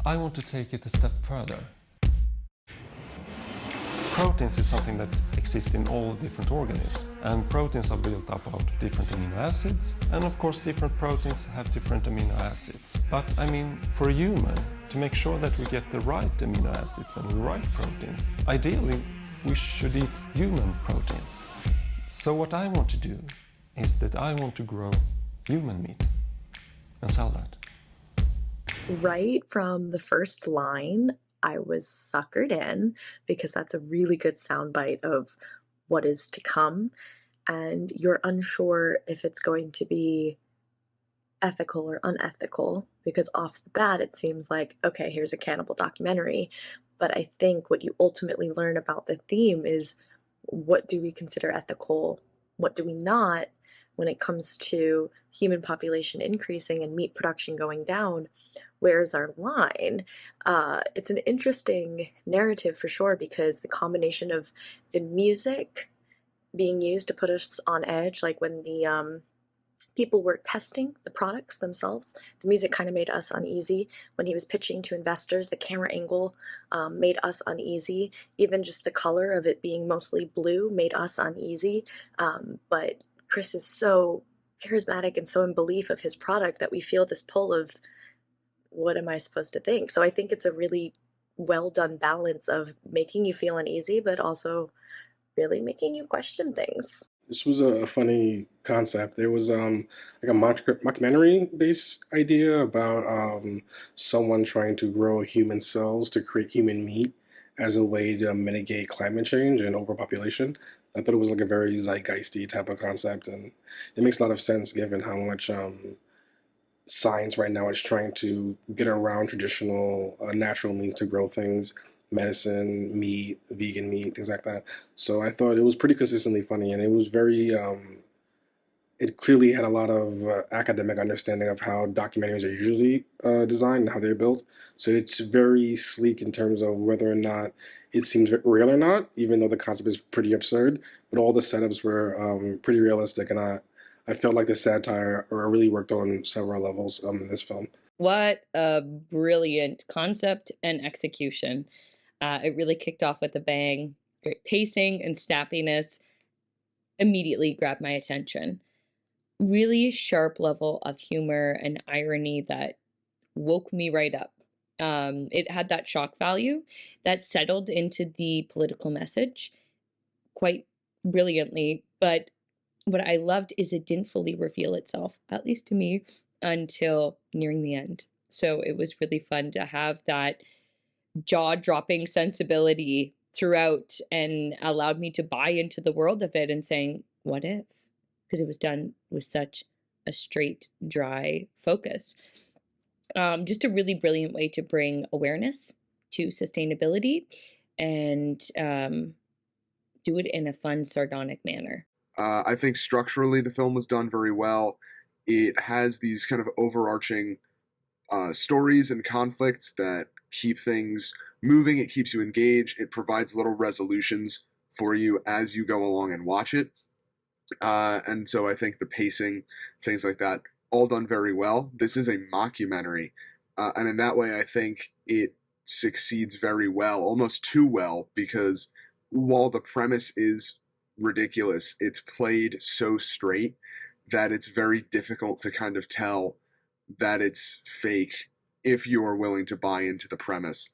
I want to take it a step further. Proteins is something that exists in all different organisms, and proteins are built up of different amino acids, and of course different proteins have different amino acids. But I mean, for a human, to make sure that we get the right amino acids and the right proteins, ideally we should eat human proteins. So what I want to do is that I want to grow human meat and sell that. Right from the first line, I was suckered in because that's a really good soundbite of what is to come. And you're unsure if it's going to be ethical or unethical because off the bat it seems like, okay, here's a cannibal documentary. But I think what you ultimately learn about the theme is what do we consider ethical, what do we not when it comes to human population increasing and meat production going down. Where's our line? It's an interesting narrative for sure because the combination of the music being used to put us on edge, like when the people were testing the products themselves, the music kind of made us uneasy. When he was pitching to investors, the camera angle made us uneasy. Even just the color of it being mostly blue made us uneasy. But Chris is so charismatic and so in belief of his product that we feel this pull of, what am I supposed to think? So I think it's a really well done balance of making you feel uneasy, but also really making you question things. This was a funny concept. There was like a mockumentary based idea about someone trying to grow human cells to create human meat as a way to mitigate climate change and overpopulation. I thought it was like a very zeitgeisty type of concept, and it makes a lot of sense given how much science right now is trying to get around traditional natural means to grow things, medicine, meat, vegan meat, things like that. So I thought it was pretty consistently funny, and it was very, it clearly had a lot of academic understanding of how documentaries are usually designed and how they're built. So it's very sleek in terms of whether or not it seems real or not, even though the concept is pretty absurd. But all the setups were pretty realistic, and I felt like the satire really worked on several levels in this film. What a brilliant concept and execution. It really kicked off with a bang. Great pacing and snappiness immediately grabbed my attention. Really sharp level of humor and irony that woke me right up. It had that shock value that settled into the political message quite brilliantly, but what I loved is it didn't fully reveal itself, at least to me, until nearing the end. So it was really fun to have that jaw-dropping sensibility throughout and allowed me to buy into the world of it and saying, what if? Because it was done with such a straight, dry focus. Just a really brilliant way to bring awareness to sustainability and do it in a fun, sardonic manner. I think structurally the film was done very well. It has these kind of overarching stories and conflicts that keep things moving. It keeps you engaged. It provides little resolutions for you as you go along and watch it. And so I think the pacing, things like that, all done very well. This is a mockumentary. And in that way, I think it succeeds very well, almost too well, because while the premise is ridiculous, it's played so straight that it's very difficult to kind of tell that it's fake if you're willing to buy into the premise.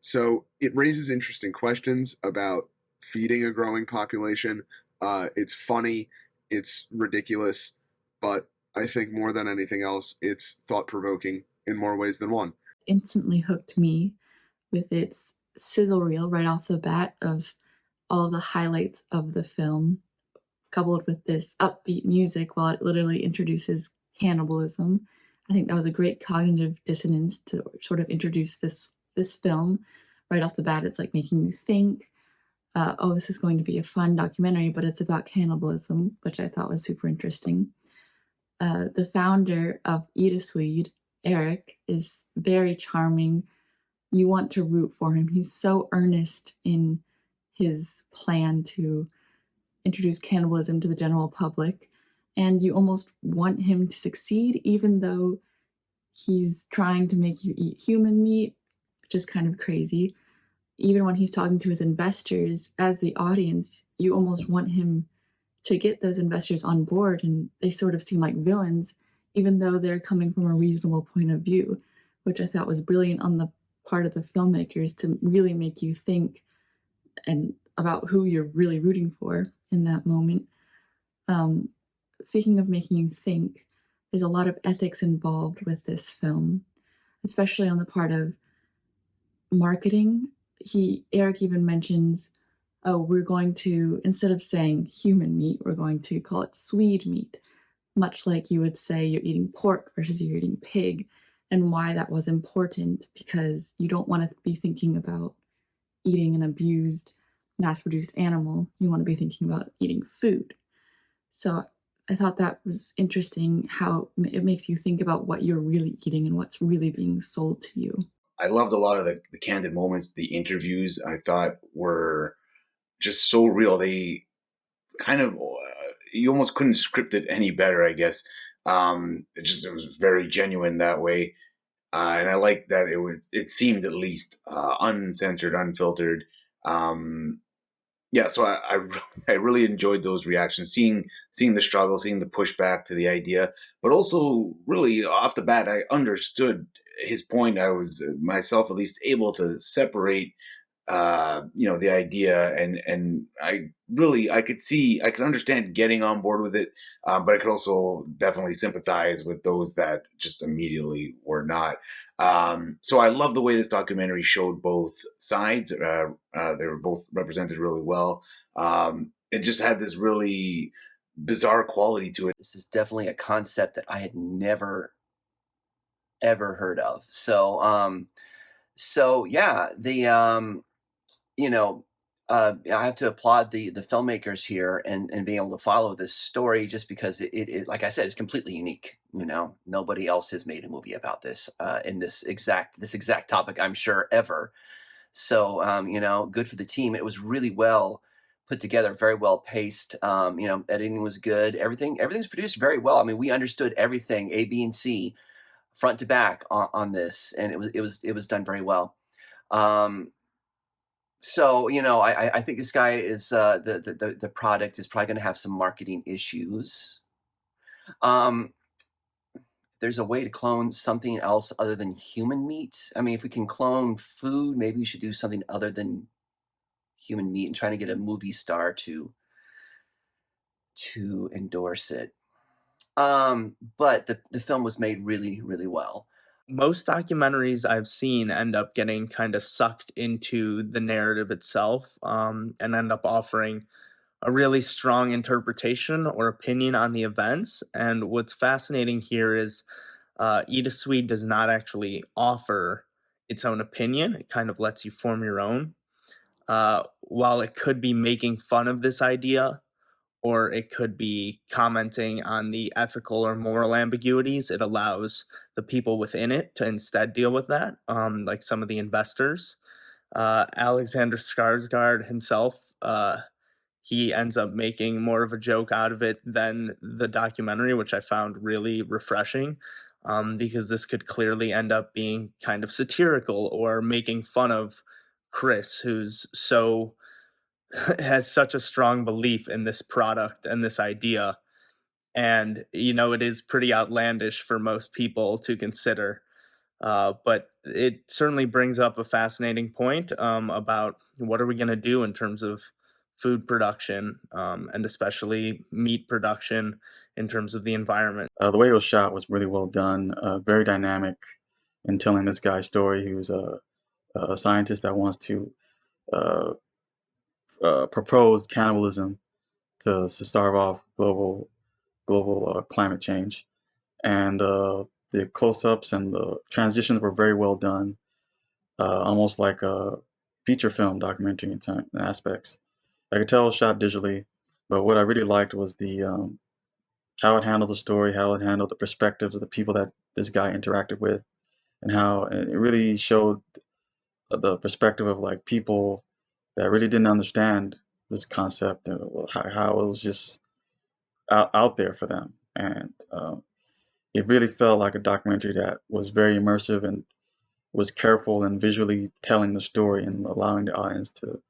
So it raises interesting questions about feeding a growing population. It's funny, it's ridiculous, but I think more than anything else, it's thought-provoking in more ways than one. Instantly hooked me with its sizzle reel right off the bat of all the highlights of the film, coupled with this upbeat music while it literally introduces cannibalism. I think that was a great cognitive dissonance to sort of introduce this film right off the bat. It's like making you think, oh, this is going to be a fun documentary, but it's about cannibalism, which I thought was super interesting. The founder of A SWEDE, Erik, is very charming. You want to root for him. He's so earnest in his plan to introduce cannibalism to the general public, and you almost want him to succeed, even though He's trying to make you eat human meat, which is kind of crazy. Even when he's talking to his investors, as the audience, you almost want him to get those investors on board, and they sort of seem like villains, even though they're coming from a reasonable point of view, which I thought was brilliant on the part of the filmmakers to really make you think and about who you're really rooting for in that moment. Um, Speaking of making you think, there's a lot of ethics involved with this film, especially on the part of marketing. Erik even mentions, oh, we're going to, instead of saying human meat, we're going to call it Swede meat, much like you would say you're eating pork versus you're eating pig, and why that was important, because you don't want to be thinking about eating an abused, mass-produced animal. You want to be thinking about eating food. So I thought that was interesting how it makes you think about what you're really eating and what's really being sold to you. I loved a lot of the candid moments, the interviews I thought were just so real. They kind of, you almost couldn't script it any better, I guess. It was very genuine that way. And I like that it seemed at least uncensored, unfiltered. Yeah, so I really enjoyed those reactions, seeing the struggle, seeing the pushback to the idea, but also really off the bat, I understood his point. I was myself at least able to separate, the idea, and I could understand getting on board with it, but I could also definitely sympathize with those that just immediately were not. So I love the way this documentary showed both sides. They were both represented really well. It just had this really bizarre quality to it. This is definitely a concept that I had never ever heard of. So yeah, you know, I have to applaud the filmmakers here and being able to follow this story, just because it like I said, is completely unique. Nobody else has made a movie about this in this exact topic, I'm sure, ever. So good for the team. It was really well put together, very well paced. Editing was good. Everything's produced very well. I mean, we understood everything A, B, and C front to back on this, and it was done very well. Um, so I think this guy is the product is probably going to have some marketing issues. Um, there's a way to clone something else other than human meat. I mean, if we can clone food, maybe we should do something other than human meat and trying to get a movie star to endorse it. But the film was made really, really well. Most documentaries I've seen end up getting kind of sucked into the narrative itself, and end up offering a really strong interpretation or opinion on the events. And what's fascinating here is Eat a Swede does not actually offer its own opinion. It kind of lets you form your own. While it could be making fun of this idea, or it could be commenting on the ethical or moral ambiguities, it allows the people within it to instead deal with that, like some of the investors. Alexander Skarsgård himself, he ends up making more of a joke out of it than the documentary, which I found really refreshing, because this could clearly end up being kind of satirical or making fun of Chris, who's has such a strong belief in this product and this idea. And, it is pretty outlandish for most people to consider. But it certainly brings up a fascinating point about what are we going to do in terms of food production, and especially meat production in terms of the environment. The way it was shot was really well done, very dynamic in telling this guy's story. He was a scientist that wants to propose cannibalism to starve off global climate change, and the close-ups and the transitions were very well done, almost like a feature film documentary in aspects. I could tell it was shot digitally, but what I really liked was the how it handled the story, how it handled the perspectives of the people that this guy interacted with, and how it really showed the perspective of like people that really didn't understand this concept, and how it was just out there for them. And it really felt like a documentary that was very immersive and was careful and visually telling the story and allowing the audience to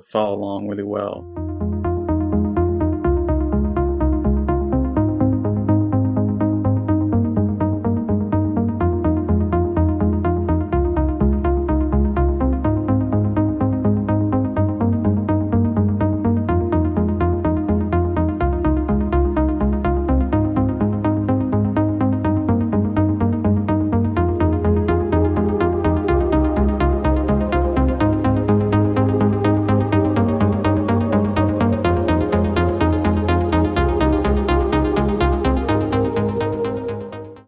follow along really well.